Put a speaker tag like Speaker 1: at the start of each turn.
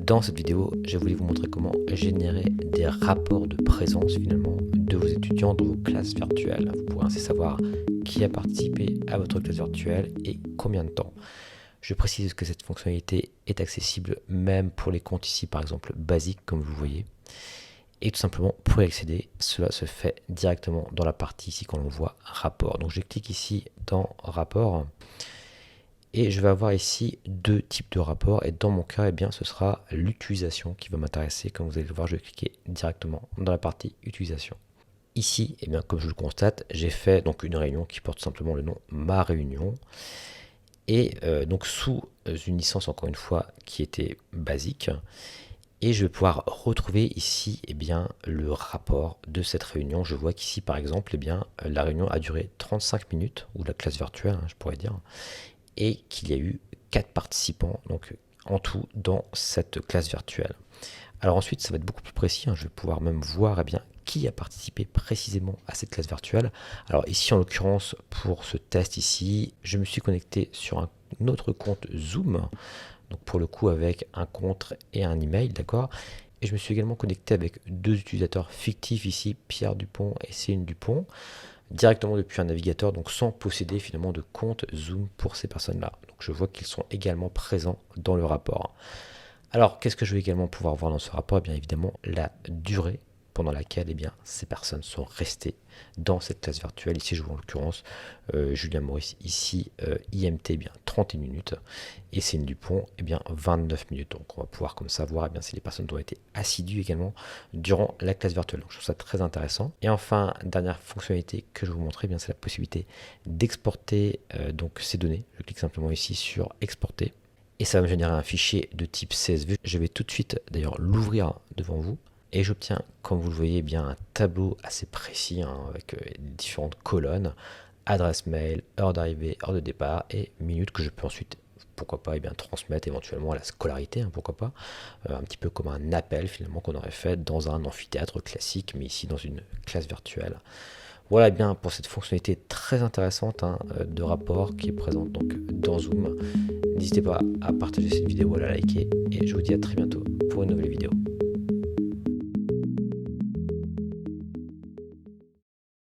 Speaker 1: Dans cette vidéo, j'ai voulu vous montrer comment générer des rapports de présence finalement de vos étudiants dans vos classes virtuelles. Vous pourrez ainsi savoir qui a participé à votre classe virtuelle et combien de temps. Je précise que cette fonctionnalité est accessible même pour les comptes ici par exemple basiques comme vous voyez. Et tout simplement pour y accéder, cela se fait directement dans la partie ici quand on voit rapport. Donc je clique ici dans rapport. Et je vais avoir ici deux types de rapports et dans mon cas, eh bien, ce sera l'utilisation qui va m'intéresser. Comme vous allez le voir, je vais cliquer directement dans la partie utilisation. Ici, eh bien, comme je le constate, j'ai fait donc une réunion qui porte simplement le nom Ma Réunion et donc sous une licence encore une fois qui était basique. Et je vais pouvoir retrouver ici eh bien, le rapport de cette réunion. Je vois qu'ici par exemple, eh bien, la réunion a duré 35 minutes, ou la classe virtuelle, je pourrais dire, et qu'il y a eu 4 participants donc en tout dans cette classe virtuelle. Alors ensuite, ça va être beaucoup plus précis, je vais pouvoir même voir eh bien, qui a participé précisément à cette classe virtuelle. Alors ici, en l'occurrence, pour ce test ici, je me suis connecté sur un autre compte Zoom, donc pour le coup avec un compte et un email, d'accord. Et je me suis également connecté avec deux utilisateurs fictifs ici, Pierre Dupont et Céline Dupont, directement depuis un navigateur, donc sans posséder finalement de compte Zoom pour ces personnes-là. Donc je vois qu'ils sont également présents dans le rapport. Alors qu'est-ce que je vais également pouvoir voir dans ce rapport? Bien évidemment la durée pendant laquelle eh bien, ces personnes sont restées dans cette classe virtuelle. Ici, je vois en l'occurrence Julien Maurice, ici IMT, eh bien 31 minutes, et Céline Dupont, eh bien 29 minutes. Donc on va pouvoir comme ça voir eh bien, si les personnes ont été assidues également durant la classe virtuelle. Donc je trouve ça très intéressant. Et enfin, dernière fonctionnalité que je vais vous montrer, eh bien c'est la possibilité d'exporter donc ces données. Je clique simplement ici sur exporter. Et ça va me générer un fichier de type CSV. Je vais tout de suite d'ailleurs l'ouvrir devant vous. Et j'obtiens, comme vous le voyez, bien un tableau assez précis avec différentes colonnes, adresse mail, heure d'arrivée, heure de départ et minutes que je peux ensuite, pourquoi pas, transmettre éventuellement à la scolarité, pourquoi pas, un petit peu comme un appel finalement qu'on aurait fait dans un amphithéâtre classique, mais ici dans une classe virtuelle. Voilà bien pour cette fonctionnalité très intéressante de rapport qui est présente donc dans Zoom. N'hésitez pas à partager cette vidéo, à la liker et je vous dis à très bientôt pour une nouvelle vidéo.